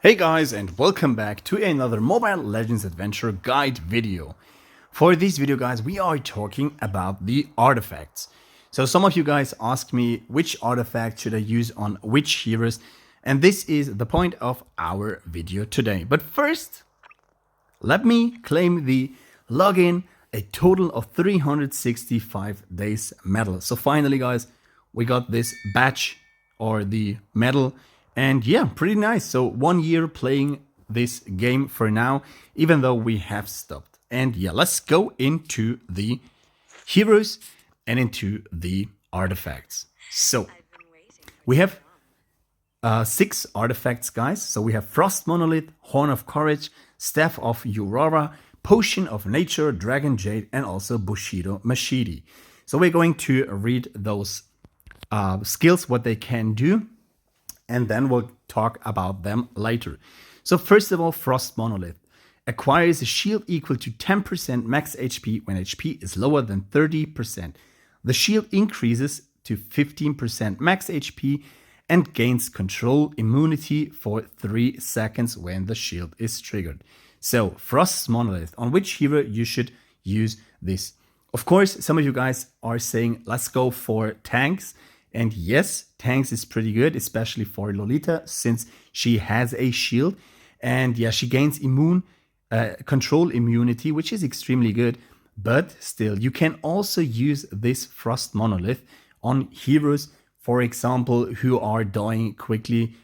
Hey guys, and welcome back to another Mobile Legends Adventure guide video. For this video guys, we are talking about the artifacts. So some of you guys asked me which artifact should I use on which heroes, and this is the point of our video today. But first, let me claim the login, a total of 365 days medal. So finally guys, we got this badge or the medal. And yeah, pretty nice. So 1 year playing this game for now, even though we have stopped. And yeah, let's go into the heroes and into the artifacts. So we have 6 artifacts, guys. So we have Frost Monolith, Horn of Courage, Staff of Europa, Potion of Nature, Dragon Jade, and also Bushido Machidi. So we're going to read those skills, what they can do, and then we'll talk about them later. So first of all, Frost Monolith acquires a shield equal to 10% max HP when HP is lower than 30%. The shield increases to 15% max HP and gains control immunity for 3 seconds when the shield is triggered. So Frost Monolith, on which hero you should use this? Of course, some of you guys are saying, let's go for tanks. And yes, tanks is pretty good, especially for Lolita, since she has a shield. And yeah, she gains control immunity, which is extremely good. But still, you can also use this Frost Monolith on heroes, for example, who are dying quickly.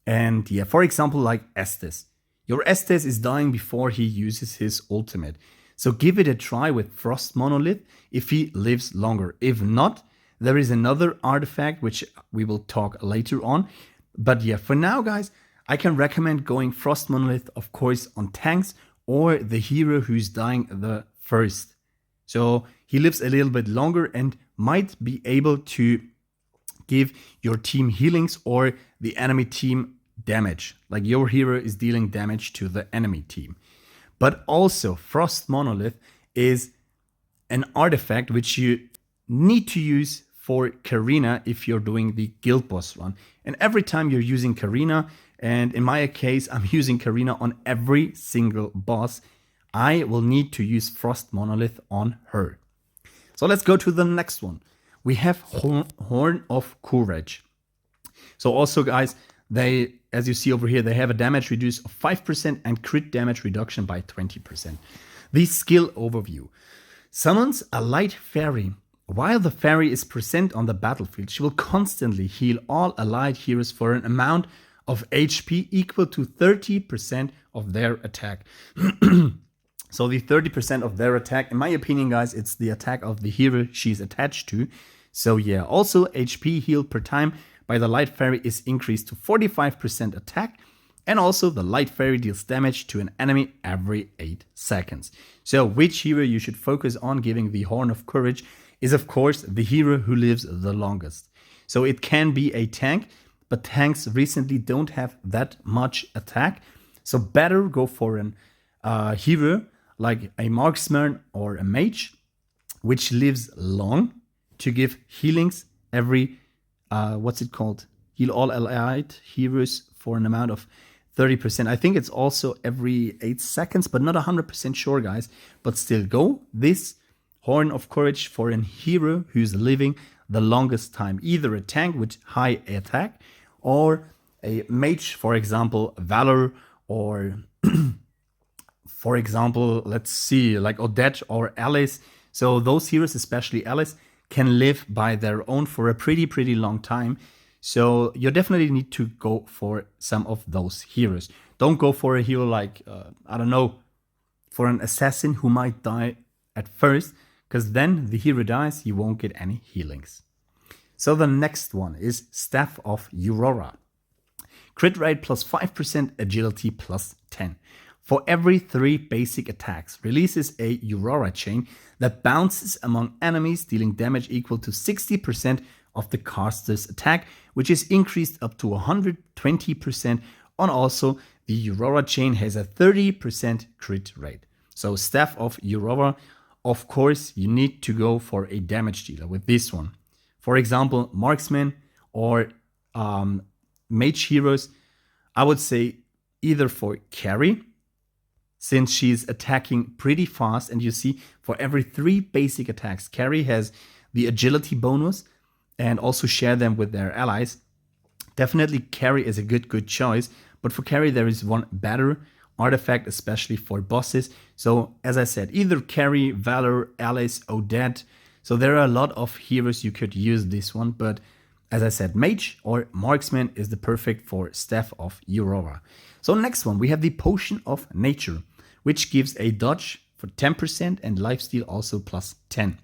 And yeah, for example, like Estes. Your Estes is dying before he uses his ultimate. So give it a try with Frost Monolith if he lives longer. If not, there is another artifact which we will talk later on. But yeah, for now, guys, I can recommend going Frost Monolith, of course, on tanks or the hero who's dying the first. So he lives a little bit longer and might be able to give your team healings or the enemy team damage. Like your hero is dealing damage to the enemy team. But also, Frost Monolith is an artifact which you need to use for Karina if you're doing the Guild Boss run. And every time you're using Karina, and in my case, I'm using Karina on every single boss, I will need to use Frost Monolith on her. So let's go to the next one. We have Horn of Courage. So also, guys, they, as you see over here, they have a damage reduce of 5% and crit damage reduction by 20%. The skill overview. Summons a light fairy. While the fairy is present on the battlefield, she will constantly heal all allied heroes for an amount of HP equal to 30% of their attack. So the 30% of their attack, in my opinion, guys, it's the attack of the hero she's attached to. So yeah, also HP healed per time by the light fairy is increased to 45% attack. And also the light fairy deals damage to an enemy every 8 seconds. So which hero you should focus on giving the Horn of Courage is of course the hero who lives the longest. So it can be a tank, but tanks recently don't have that much attack. So better go for a hero like a marksman or a mage, which lives long to give healings every, heal all allied heroes for an amount of 30%. I think it's also every 8 seconds, but not 100% sure, guys. But still, go this Horn of Courage for a hero who's living the longest time. Either a tank with high attack or a mage, for example, Valor, or for example, let's see, like Odette or Alice. So those heroes, especially Alice, can live by their own for a pretty long time. So you definitely need to go for some of those heroes. Don't go for a hero like, I don't know, for an assassin who might die at first, because then the hero dies, you won't get any healings. So the next one is Staff of Europa. Crit rate plus 5%, agility plus 10. For every 3 basic attacks, releases a Europa chain that bounces among enemies, dealing damage equal to 60% of the caster's attack, which is increased up to 120%. And also, the Europa chain has a 30% crit rate. So Staff of Europa, of course, you need to go for a damage dealer with this one. For example, marksman or mage heroes, I would say either for carry, since she's attacking pretty fast, and you see for every 3 basic attacks, carry has the agility bonus and also share them with their allies. Definitely carry is a good choice, but for carry there is one better artifact, especially for bosses. So as I said, either carry, Valor, Alice, Odette. So there are a lot of heroes you could use this one, but as I said, Mage or Marksman is the perfect for Staff of Europa. So next one, we have the Potion of Nature, which gives a dodge for 10% and lifesteal also plus 10.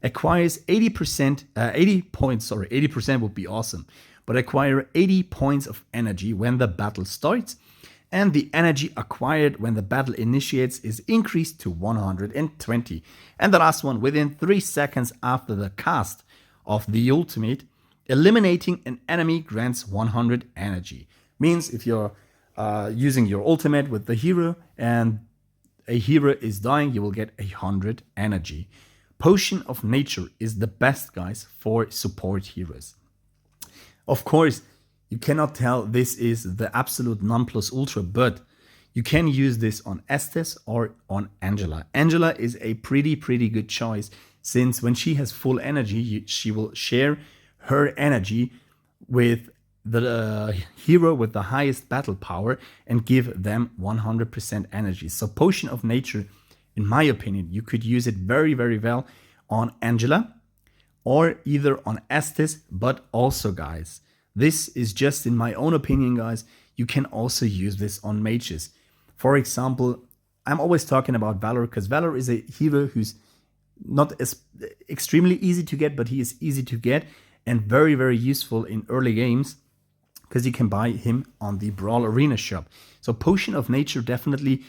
Acquires 80%, 80 points, 80% would be awesome, but acquire 80 points of energy when the battle starts, and the energy acquired when the battle initiates is increased to 120. And the last one, within 3 seconds after the cast of the ultimate, eliminating an enemy grants 100 energy. Means if you're using your ultimate with the hero and a hero is dying, you will get 100 energy. Potion of Nature is the best, guys, for support heroes. Of course, you cannot tell this is the absolute non-plus-ultra, but you can use this on Estes or on Angela. Angela is a pretty good choice, since when she has full energy, she will share her energy with the hero with the highest battle power and give them 100% energy. So Potion of Nature, in my opinion, you could use it very well on Angela or either on Estes, but also, guys, this is just in my own opinion, guys, you can also use this on mages. For example, I'm always talking about Valor because Valor is a hero who's not as extremely easy to get, but he is easy to get and very useful in early games because you can buy him on the Brawl Arena shop. So Potion of Nature definitely,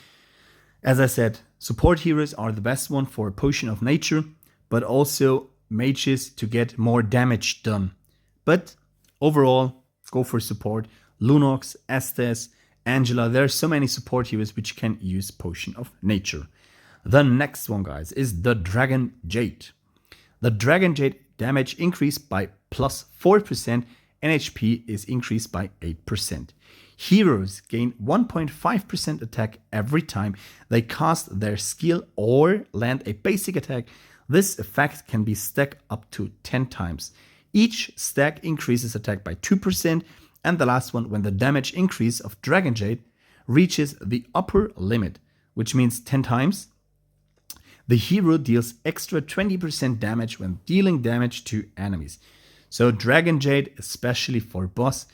as I said, support heroes are the best one for Potion of Nature, but also mages to get more damage done. But overall, go for support. Lunox, Estes, Angela, there are so many support heroes which can use Potion of Nature. The next one, guys, is the Dragon Jade. The Dragon Jade damage increased by plus 4%, and HP is increased by 8%. Heroes gain 1.5% attack every time they cast their skill or land a basic attack. This effect can be stacked up to 10 times. Each stack increases attack by 2%, and the last one, when the damage increase of Dragon Jade reaches the upper limit, which means 10 times, the hero deals extra 20% damage when dealing damage to enemies. So Dragon Jade, especially for boss,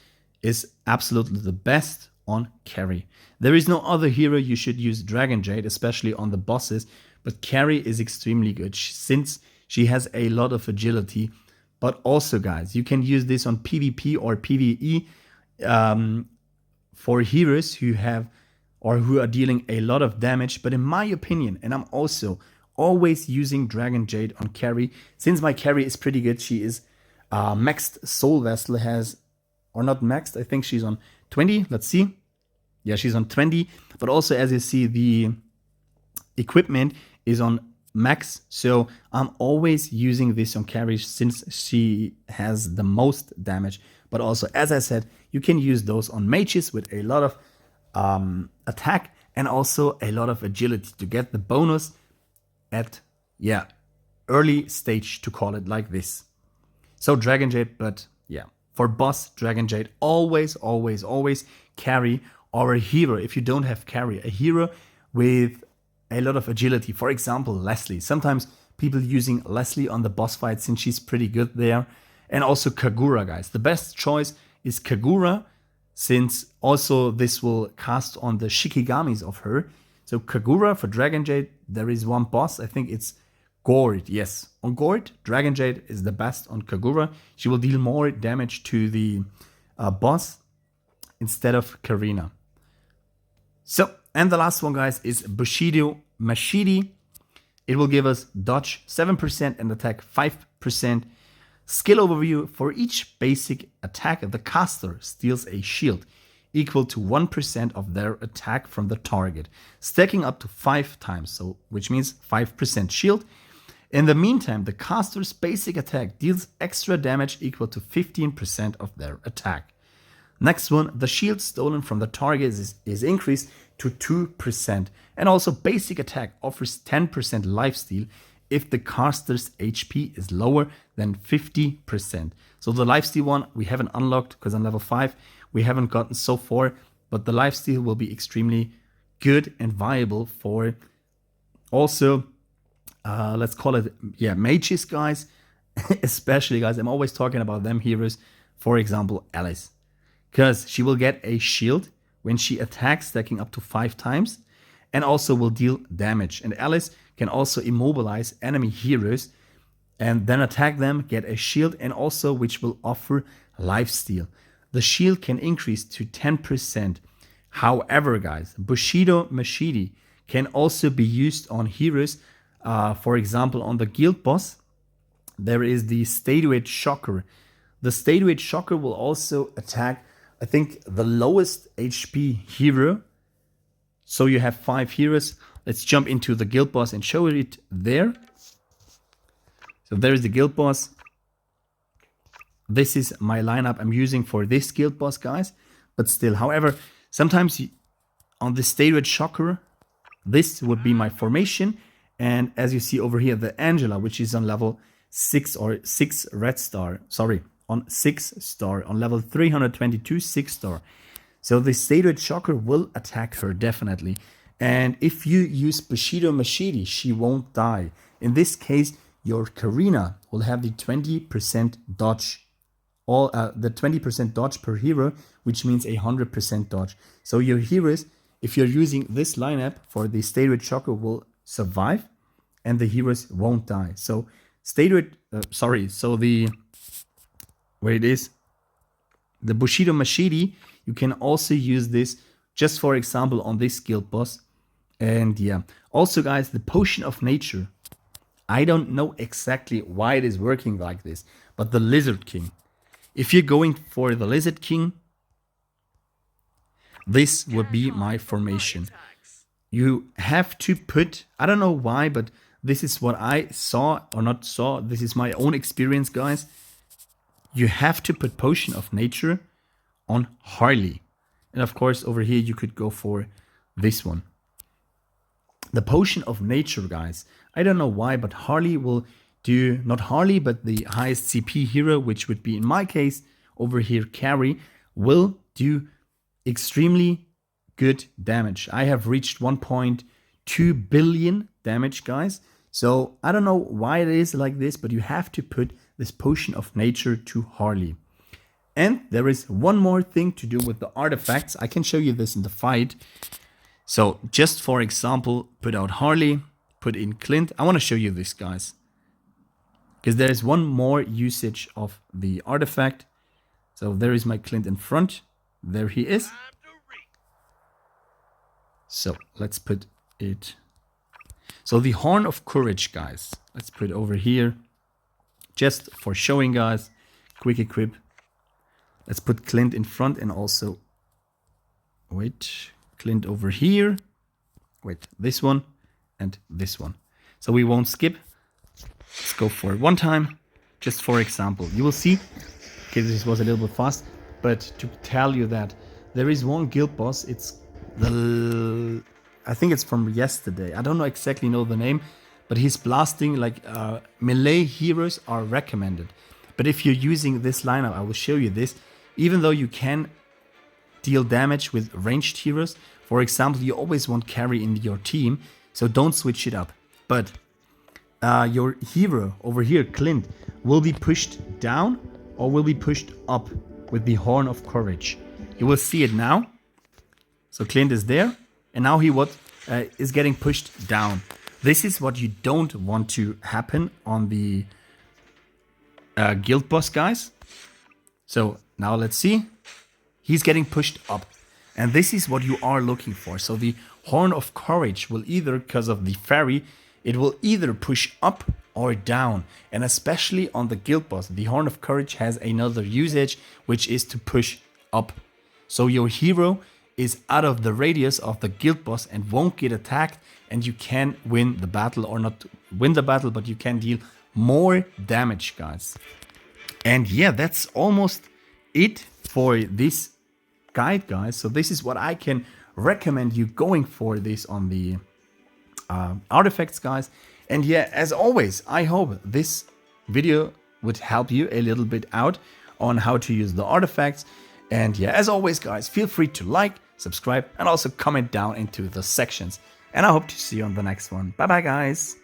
is absolutely the best on carry. There is no other hero you should use Dragon Jade, especially on the bosses, but carry is extremely good since she has a lot of agility. But also, guys, you can use this on PvP or PvE for heroes who have or who are dealing a lot of damage. But in my opinion, and I'm also always using Dragon Jade on carry, since my carry is pretty good. She is maxed Soul Vessel, has, or not maxed, I think she's on 20. Let's see. Yeah, she's on 20. But also, as you see, the equipment is on max. So I'm always using this on carry since she has the most damage. But also, as I said, you can use those on mages with a lot of attack and also a lot of agility to get the bonus at, yeah, early stage, to call it like this. So Dragon Jade, but yeah, for boss, Dragon Jade, always carry, or a hero if you don't have carry, a hero with a lot of agility. For example, Leslie. Sometimes people using Leslie on the boss fight since she's pretty good there. And also Kagura, guys. The best choice is Kagura, since also this will cast on the Shikigamis of her. So Kagura for Dragon Jade, there is one boss, I think it's Gord. Yes, on Gord, Dragon Jade is the best on Kagura. She will deal more damage to the boss instead of Karina. So, and the last one, guys, is Bushido Machidi. It will give us dodge 7% and attack 5%. Skill overview: for each basic attack, the caster steals a shield equal to 1% of their attack from the target, stacking up to 5 times, so which means 5% shield. In the meantime, the caster's basic attack deals extra damage equal to 15% of their attack. Next one, the shield stolen from the target is increased to 2%. And also basic attack offers 10% lifesteal if the caster's HP is lower than 50%. So the lifesteal one we haven't unlocked because on level 5 we haven't gotten so far, but the lifesteal will be extremely good and viable for also, let's call it, mages, guys. Especially, guys, I'm always talking about them heroes. For example, Alice. Because she will get a shield when she attacks, stacking up to 5 times. And also will deal damage. And Alice can also immobilize enemy heroes and then attack them, get a shield, and also which will offer lifesteal. The shield can increase to 10%. However, guys, Bushido Machidi can also be used on heroes. For example, on the Guild Bosse, there is the Statue Shocker. The Statue Shocker will also attack, I think, the lowest HP hero. So you have 5 heroes. Let's jump into the Guild Bosse and show it there. So there is the Guild Bosse. This is my lineup I'm using for this Guild Bosse, guys. But still, however, sometimes on the Statue Shocker, this would be my formation. And as you see over here, the Angela, which is on level 6 or 6 red star. Sorry, on 6 star. On level 322, 6 star. So the Statue Shocker will attack her definitely. And if you use Bushido Machidi, she won't die. In this case, your Karina will have the 20% dodge. The 20% dodge per hero, which means 100% dodge. So your heroes, if you're using this lineup for the Statue Shocker, will survive and the heroes won't die. So the Bushido Machidi, you can also use this just for example on this Guild Bosse. And yeah, also guys, the Potion of Nature, I don't know exactly why it is working like this, but the Lizard King, if you're going for the Lizard King, this would be my formation. You have to put, I don't know why, but this is what I saw, or not saw, this is my own experience, guys. You have to put Potion of Nature on Harley. And of course, over here, you could go for this one. The Potion of Nature, guys, I don't know why, but Harley will do, not Harley, but the highest CP hero, which would be in my case, over here, Carry, will do extremely good damage. I have reached 1.2 billion damage, guys. So I don't know why it is like this, but you have to put this Potion of Nature to Harley. And there is one more thing to do with the artifacts. I can show you this in the fight. So just for example, put out Harley, put in Clint. I want to show you this, guys, because there is one more usage of the artifact. So there is my Clint in front. There he is. So let's put it. So the Horn of Courage, guys. Let's put it over here. Just for showing, guys. Quick equip. Let's put Clint in front and also... Wait. Clint over here. Wait. This one. And this one. So we won't skip. Let's go for it one time. Just for example. You will see. Okay, this was a little bit fast. But to tell you that there is one Guild Bosse. It's the... I think it's from yesterday. I don't know exactly know the name, but he's blasting like melee heroes are recommended. But if you're using this lineup, I will show you this. Even though you can deal damage with ranged heroes, for example, you always want Carry in your team, so don't switch it up. But your hero over here, Clint, will be pushed down or will be pushed up with the Horn of Courage. You will see it now. So Clint is there. And now he is getting pushed down. This is what you don't want to happen on the Guild Bosse, guys. So now let's see. He's getting pushed up. And this is what you are looking for. So the Horn of Courage will either, because of the fairy, it will either push up or down. And especially on the Guild Bosse, the Horn of Courage has another usage, which is to push up. So your hero is out of the radius of the Guild Bosse and won't get attacked, and you can win the battle, or not win the battle, but you can deal more damage, guys. And yeah, that's almost it for this guide, guys. So this is what I can recommend you going for this on the artifacts, guys. And yeah, as always, I hope this video would help you a little bit out on how to use the artifacts. And yeah, as always, guys, feel free to like, subscribe, and also comment down into the sections. And I hope to see you on the next one. Bye bye, guys.